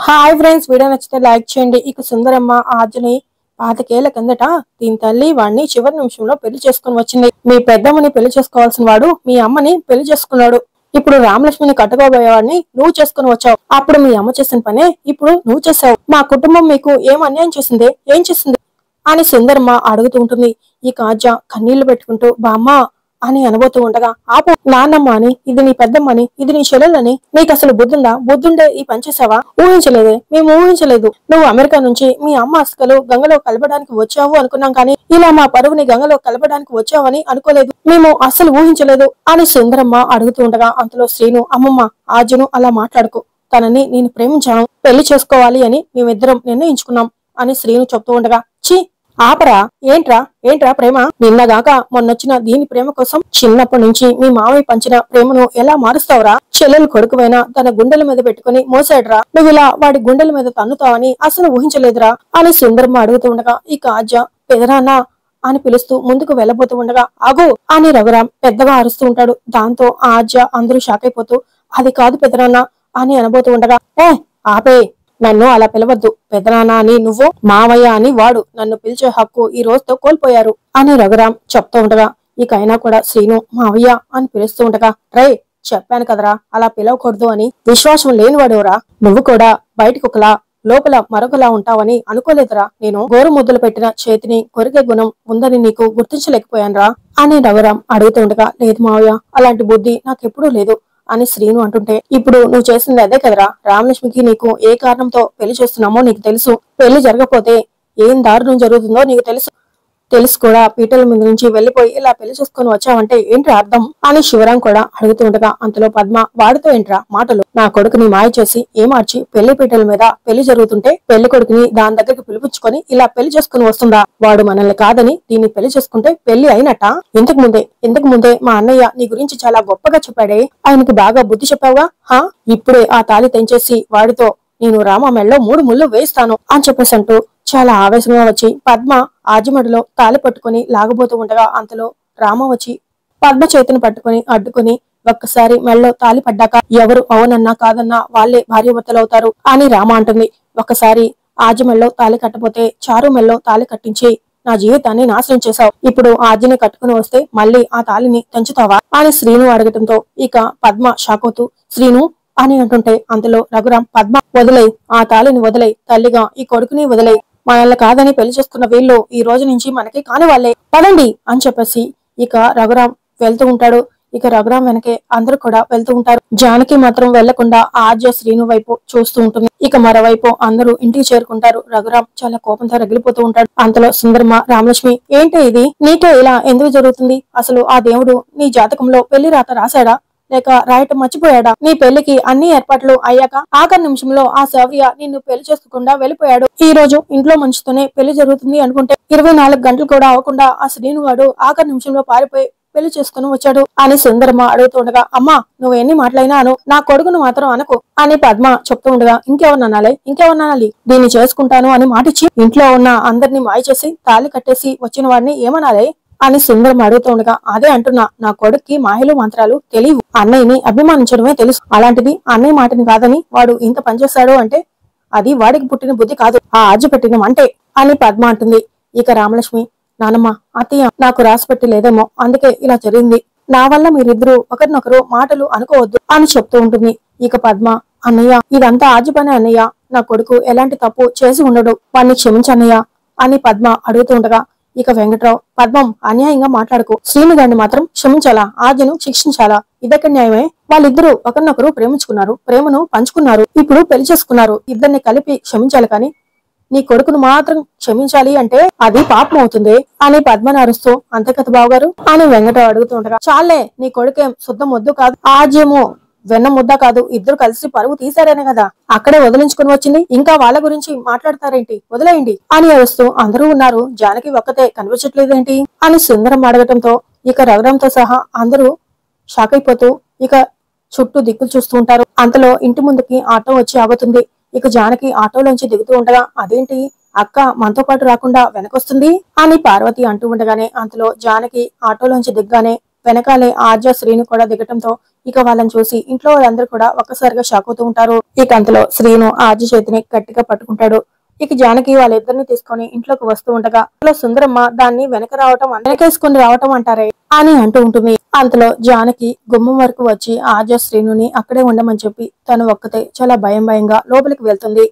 Hi friends, video నచ్చితే like చేయండి. ఇక సుందరమ్మ ఆర్జుని పాతికేళ్ల కిందట దీని తల్లి వాడిని చివరి నిమిషంలో పెళ్లి చేసుకుని వచ్చింది. మీ పెద్దమ్మని పెళ్లి చేసుకోవాల్సిన వాడు మీ అమ్మని పెళ్లి చేసుకున్నాడు. ఇప్పుడు రామలక్ష్మిని కట్టుకోబోయేవాడిని నువ్వు చేసుకుని వచ్చావు. అప్పుడు మీ అమ్మ చేసిన పనే ఇప్పుడు నువ్వు చేసావు. మా కుటుంబం మీకు ఏం అన్యాయం చేసింది, ఏం చేసింది అని సుందరమ్మ అడుగుతూ ఉంటుంది. ఈ కాజ కన్నీళ్లు పెట్టుకుంటూ బామ్మ అని అనబోతూ ఉండగా, ఆపు నాన్నమ్మ అని, ఇది నీ పెద్దమ్మని, ఇది నీ చెల్లెలని, నీకు అసలు బుద్ధుందా? బుద్ధుండే ఈ పని చేసావా? ఊహించలేదే, మేము ఊహించలేదు. నువ్వు అమెరికా నుంచి మీ అమ్మ అస్కలు గంగలో కలపడానికి వచ్చావు అనుకున్నాం, కానీ ఇలా మా పరువుని గంగలో కలపడానికి వచ్చావని అనుకోలేదు. మేము అస్సలు ఊహించలేదు అని సుందరమ్మ అడుగుతూ ఉండగా, అంతలో శ్రీను, అమ్మమ్మ ఆర్జును అలా మాట్లాడుకో, తనని నేను ప్రేమించాను, పెళ్లి చేసుకోవాలి అని మేమిద్దరం నిర్ణయించుకున్నాం అని శ్రీను చెప్తూ ఉండగా, ఛీ ఆపరా, ఏంట్రా ప్రేమ? నిన్నగాక మొన్నొచ్చిన దీని ప్రేమ కోసం చిన్నప్పటి నుంచి మీ మామయ్య పంచిన ప్రేమను ఎలా మారుస్తావురా? చెల్లెలు కొడుకువైనా తన గుండెల మీద పెట్టుకుని మోసాడురా, నువ్వు ఇలా వాడి గుండెల మీద తన్నుతావని అసలు ఊహించలేదురా అని సుందరమ్మ అడుగుతూ ఉండగా, ఈ కాజ పెదనాన్న అని పిలుస్తూ ముందుకు వెళ్లబోతూ ఉండగా, ఆగు అని రఘురాం పెద్దగా అరుస్తూ ఉంటాడు. దాంతో ఆజ్య అందరూ షాక్ అయిపోతూ, అది కాదు పెదనాన్న అని అనబోతూ ఉండగా, ఆపే, నన్ను అలా పిలవద్దు. పెదనాన్న అని నువ్వు, మావయ్య అని వాడు. నన్ను పిలిచే హక్కు ఈ రోజుతో కోల్పోయారు అని రఘురాం చెప్తూ ఉండగా, ఇక అయినా కూడా శ్రీను మావయ్య అని పిలుస్తూ ఉండగా, రే చెప్పాను కదరా అలా పిలవకూడదు అని, విశ్వాసం లేనివాడేవరా నువ్వు కూడా, బయటకు ఒకలా లోపల మరొకలా ఉంటావని అనుకోలేదురా. నేను గోరు ముద్దలు పెట్టిన చేతిని కొరికే గుణం ఉందని నీకు గుర్తించలేకపోయానురా అని రఘురాం అడుగుతూ ఉండగా, లేదు మావయ్య, అలాంటి బుద్ధి నాకెప్పుడూ లేదు అని శ్రీను అంటుంటే, ఇప్పుడు నువ్వు చేసింది అదే కదరా. రామలక్ష్మికి నీకు ఏ కారణంతో పెళ్లి చేస్తున్నామో నీకు తెలుసు. పెళ్లి జరగకపోతే ఏం దారుణం జరుగుతుందో నీకు తెలుసు కూడా పీటల మీద నుంచి వెళ్లిపోయి ఇలా పెళ్లి చేసుకుని వచ్చావంటే ఏంట్రా అర్థం అని శివరాం కూడా అడుగుతూ ఉండగా, అంతలో పద్మ, వాడితో ఏంట్రా మాటలు? నా కొడుకుని మాయ చేసి ఏమార్చి పెళ్లి పీటల మీద పెళ్లి జరుగుతుంటే పెళ్లి కొడుకుని దాని దగ్గరికి పిలిపించుకొని ఇలా పెళ్లి చేసుకుని వస్తుందా? వాడు మనల్ని కాదని దీన్ని పెళ్లి చేసుకుంటే పెళ్లి అయినట్ట? ఇంతకు ముందే మా అన్నయ్య నీ గురించి చాలా గొప్పగా చెప్పాడే, ఆయనకి బాగా బుద్ధి చెప్పావుగా. ఇప్పుడే ఆ తాళి తెంచేసి వాడితో నేను రామ మెళ్ళలో 3 ముళ్ళు వేయిస్తాను అని చెప్పేసి అంటూ చాలా ఆవేశంగా వచ్చి పద్మ ఆజిమడిలో తాళి పట్టుకుని లాగబోతూ ఉండగా, అంతలో రామ వచ్చి పద్మ చేతిని పట్టుకుని అడ్డుకుని, ఒక్కసారి మెళ్ళలో తాళి పడ్డాక ఎవరు అవునన్నా కాదన్నా వాళ్లే భార్యాభర్తలవుతారు అని రామ అంటుంది. ఒక్కసారి ఆజిమెళ్ళలో తాళి కట్టపోతే చారు మెళ్ళలో తాళి కట్టించి నా జీవితాన్ని నాశనం చేశావు. ఇప్పుడు ఆర్జిని కట్టుకుని వస్తే మళ్ళీ ఆ తాళిని తెంచుతావా అని శ్రీను అడగటంతో ఇక పద్మ షాకోతూ శ్రీను అని అంటుంటే, అంతలో రఘురాం, పద్మ వదిలై, ఆ తాళిని వదిలై, తల్లిగా ఈ కొడుకుని వదిలై, మనల్ని కాదని పెళ్లి చేసుకున్న వీళ్ళు ఈ రోజు నుంచి మనకి కాని వాళ్ళే, పదండి అని చెప్పేసి ఇక రఘురాం వెళ్తూ ఉంటాడు. ఇక రఘురాం వెనకే అందరూ కూడా వెళ్తూ ఉంటారు. జానకి మాత్రం వెళ్లకుండా ఆర్జ శ్రీను వైపు చూస్తూ ఉంటుంది. ఇక మరోవైపు అందరూ ఇంటికి చేరుకుంటారు. రఘురాం చాలా కోపంతో రగిలిపోతూ ఉంటాడు. అంతలో సుందరమ్మ, రామలక్ష్మి, ఏంటి ఇది? నీకే ఇలా ఎందుకు జరుగుతుంది? అసలు ఆ దేవుడు నీ జాతకంలో పెళ్లి రాత రాశాడా లేక రాయటం మర్చిపోయాడా? నీ పెళ్లికి అన్ని ఏర్పాట్లు అయ్యాక ఆఖరి నిమిషంలో ఆ శౌర్య నిన్ను పెళ్లి చేసుకోకుండా వెళ్ళిపోయాడు. ఈ రోజు ఇంట్లో మంచితోనే పెళ్లి జరుగుతుంది అనుకుంటే 24 గంటలు కూడా అవ్వకుండా ఆ శ్రీనుగాడు ఆఖరి నిమిషంలో పారిపోయి పెళ్లి చేసుకుని వచ్చాడు అని సుందరమ్మ అడుగుతుండగా, అమ్మా నువ్వు ఎన్ని మాటలైనా అను, నా కొడుకును మాత్రం అనకు అని పద్మ చెప్తూ ఉండగా, ఇంకెవరనాలి, దీన్ని చేసుకుంటాను అని మాటిచ్చి ఇంట్లో ఉన్న అందరినీ మాయ చేసి తాళి కట్టేసి వచ్చిన వాడిని ఏమనాలి అని సుందరం అడుగుతూ ఉండగా, అదే అంటున్నా, నా కొడుక్కి మాయలు మంత్రాలు తెలియవు, అన్నయ్యని అభిమానించడమే తెలుసు. అలాంటిది అన్నయ్య మాటని కాదని వాడు ఇంత పనిచేస్తాడు అంటే అది వాడికి పుట్టిన బుద్ధి కాదు, ఆ ఆజు పెట్టిన మంటే అని పద్మ అంటుంది. ఇక రామలక్ష్మి, నానమ్మ, అత్తయ్య నాకు రాసిపెట్టి లేదేమో, అందుకే ఇలా జరిగింది. నా వల్ల మీరిద్దరూ ఒకరినొకరు మాటలు అనుకోవద్దు అని చెప్తూ ఉంటుంది. ఇక పద్మ, అన్నయ్య ఇదంతా ఆజు పనే అన్నయ్య, నా కొడుకు ఎలాంటి తప్పు చేసి ఉండడు, వాణ్ణి క్షమించన్నయ్య అని పద్మ అడుగుతూ ఉండగా, ఇక వెంకట్రావు, పద్మం అన్యాయంగా మాట్లాడుకో, శ్రీను గారిని మాత్రం క్షమించాలా, ఆర్జను శిక్షించాలా? ఇదెక్కడ న్యాయమే? వాళ్ళిద్దరూ ఒకరినొకరు ప్రేమించుకున్నారు, ప్రేమను పంచుకున్నారు, ఇప్పుడు పెళ్లి చేసుకున్నారు. ఇద్దరిని కలిపి క్షమించాలి, కానీ నీ కొడుకును మాత్రం క్షమించాలి అంటే అది పాపం అవుతుంది అని పద్మని అరుస్తూ, అంతే కదా బావగారు అని వెంకట్రావు అడుగుతూ ఉండగా, చాలే, నీ కొడుకేం శుద్ధ ముద్దు కాదు, ఆర్జేమో వెన్న ముద్ద కాదు, ఇద్దరు కలిసి పరువు తీశారనే కదా అక్కడే వదిలించుకుని వచ్చింది, ఇంకా వాళ్ళ గురించి మాట్లాడతారేంటి, వదిలేయండి అని అరుస్తూ అందరూ ఉన్నారు, జానకి ఒక్కతే కనిపించట్లేదేంటి అని సుందరం అడగటంతో ఇక రఘురాంతో సహా అందరూ షాక్ అయిపోతూ ఇక చుట్టూ దిక్కులు చూస్తూ ఉంటారు. అంతలో ఇంటి ముందుకి ఆటో వచ్చి ఆగుతుంది. ఇక జానకి ఆటోలోంచి దిగుతూ ఉండగా, అదేంటి అక్క మనతో పాటు రాకుండా వెనకొస్తుంది అని పార్వతి అంటూ ఉండగానే, అంతలో జానకి ఆటోలోంచి దిగ్గానే వెనకాలే ఆర్య శ్రీను కూడా దిగటంతో ఇక వాళ్ళని చూసి ఇంట్లో వాళ్ళందరూ కూడా ఒక్కసారిగా షాక్ అవుతూ ఉంటారు. ఇక అంతలో శ్రీను ఆర్య చేతిని గట్టిగా పట్టుకుంటాడు. ఇక జానకి వాళ్ళిద్దరిని తీసుకొని ఇంట్లోకి వస్తూ ఉండగా ఇంట్లో సుందరమ్మ దాన్ని వెనకేసుకుని రావటం అంటారే అని అంటూ ఉంటుంది. అంతలో జానకి గుమ్మం వరకు వచ్చి ఆర్య శ్రీనుని అక్కడే ఉండమని చెప్పి తను ఒక్కతే చాలా భయంగా లోపలికి వెళ్తుంది.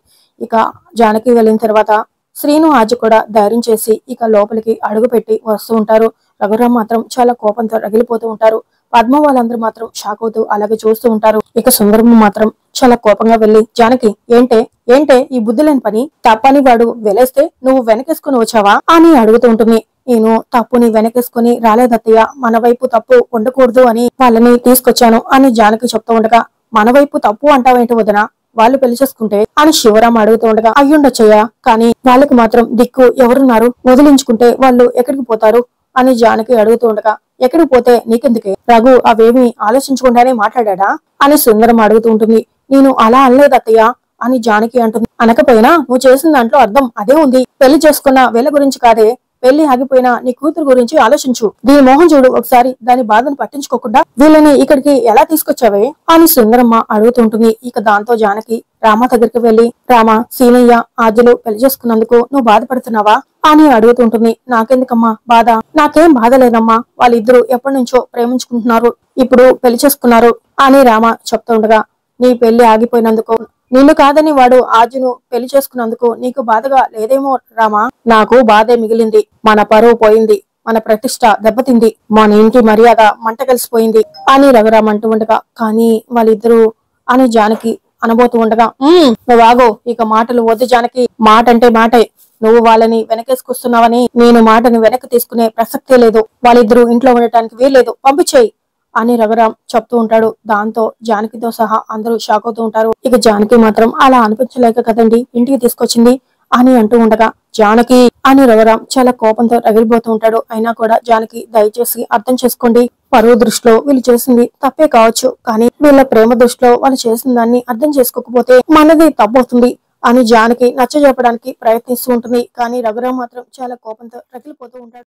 ఇక జానకి వెళ్ళిన తర్వాత శ్రీను ఆర్య కూడా ధైర్యం చేసి ఇక లోపలికి అడుగు పెట్టి వస్తూ ఉంటారు. రఘురామ్ మాత్రం చాలా కోపంతో రగిలిపోతూ ఉంటారు. పద్మ వాళ్ళందరూ మాత్రం షాక్ అవుతూ అలాగే చూస్తూ ఉంటారు. ఇక సుందరమ్మ మాత్రం చాలా కోపంగా వెళ్లి జానకి ఏంటే ఈ బుద్ధి లేని పని, తప్పని వాడు వెలేస్తే నువ్వు వెనకేసుకుని వచ్చావా అని అడుగుతూ ఉంటుంది. నేను తప్పుని వెనకేసుకుని రాలేదత్తయ్య, మన వైపు తప్పు ఉండకూడదు అని వాళ్ళని తీసుకొచ్చాను అని జానకి చెప్తూ ఉండగా మన వైపు తప్పు అంటావేంటి వదినా, వాళ్ళు పెళ్లి చేసుకుంటే అని శివరాం అడుగుతూ ఉండగా అయ్యుండొచ్చయ్యా, కానీ వాళ్ళకి మాత్రం దిక్కు ఎవరున్నారు, వదిలించుకుంటే వాళ్ళు ఎక్కడికి పోతారు అని జానకి అడుగుతూ ఉండగా ఎక్కడికి పోతే నీకెందుకే, రఘు అవేమీ ఆలోచించకుండానే మాట్లాడా అని సుందరం అడుగుతూ ఉంటుంది. నేను అలా అనలేదు అత్తయ్య అని జానకి అంటుంది. అనకపోయినా నువ్వు చేసిన దాంట్లో అర్థం అదే ఉంది. పెళ్లి చేసుకున్న వీళ్ళ గురించి కాదే, పెళ్లి ఆగిపోయినా నీ కూతురు గురించి ఆలోచించు. దీని మోహం చూడు ఒకసారి, దాని బాధను పట్టించుకోకుండా వీళ్ళని ఇక్కడికి ఎలా తీసుకొచ్చావే అని సుందరమ్మ అడుగుతుంటుంది. ఇక దాంతో జానకి రామ దగ్గరికి వెళ్లి రామ, సీనయ్య ఆద్యులు పెళ్లి చేసుకున్నందుకు నువ్వు బాధపడుతున్నావా అని అడుగుతుంటుంది. నాకెందుకమ్మా బాధ, నాకేం బాధ లేదమ్మా, వాళ్ళిద్దరూ ఎప్పటి నుంచో ప్రేమించుకుంటున్నారు, ఇప్పుడు పెళ్లి చేసుకున్నారు అని రామ చెప్తుండగా నీ పెళ్లి ఆగిపోయినందుకు, నిన్ను కాదని వాడు ఆర్జును పెళ్లి చేసుకున్నందుకు నీకు బాధగా లేదేమో రామా, నాకు బాధే మిగిలింది. మన పరువు పోయింది, మన ప్రతిష్ట దెబ్బతింది, మన ఇంటి మర్యాద మంట కలిసిపోయింది అని రఘురామ్ అంటూ ఉండగా కానీ వాళ్ళిద్దరూ అని జానకి అనబోతూ ఉండగా నువ్వు ఆగో, ఇక మాటలు వద్దు జానకి, మాట అంటే మాటే, నువ్వు వాళ్ళని వెనకేసుకొస్తున్నావని నేను మాటని వెనక్కి తీసుకునే ప్రసక్తే లేదు, వాళ్ళిద్దరూ ఇంట్లో ఉండటానికి వీల్లేదు, పంపించేయి అని రఘురామ్ చెప్తూ ఉంటాడు. దాంతో జానకితో సహా అందరూ షాక్ అవుతూ ఉంటారు. ఇక జానకి మాత్రం అలా అనిపించలేక కదండి ఇంటికి తీసుకొచ్చింది అని అంటూ ఉండగా జానకి అని రఘురామ్ చాలా కోపంతో రగిలిపోతూ ఉంటాడు. అయినా కూడా జానకి దయచేసి అర్థం చేసుకోండి, పరువు దృష్టిలో వీళ్ళు చేసింది తప్పే కావచ్చు, కానీ వీళ్ళ ప్రేమ దృష్టిలో వాళ్ళు చేసిన దాన్ని అర్థం చేసుకోకపోతే మనది తప్పవుతుంది అని జానకి నచ్చజెప్పడానికి ప్రయత్నిస్తూ ఉంటుంది. కానీ రఘురామ్ మాత్రం చాలా కోపంతో రగిలిపోతూ ఉంటాడు.